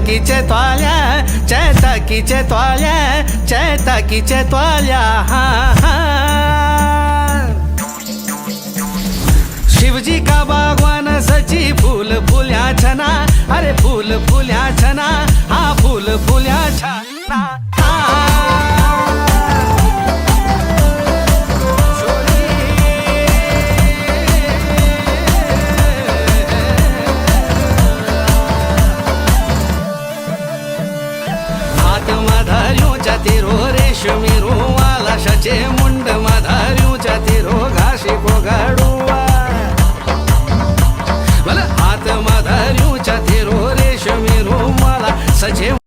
चैताकीचे त्वाल्या चैताकीचे त्वाल्या चैताकीचे त्वाल्या शिवजी का बागवान सची फूल फुल्या छना अरे फूल फुल्या छना हा फूल फुल्या छना तेरो रेशमी रुवाला शचे मुंड मधारूच्या तेरो घाशी कोगाडुवा मला हात मधारूच्या तेरो रेशमी रुवाला सचे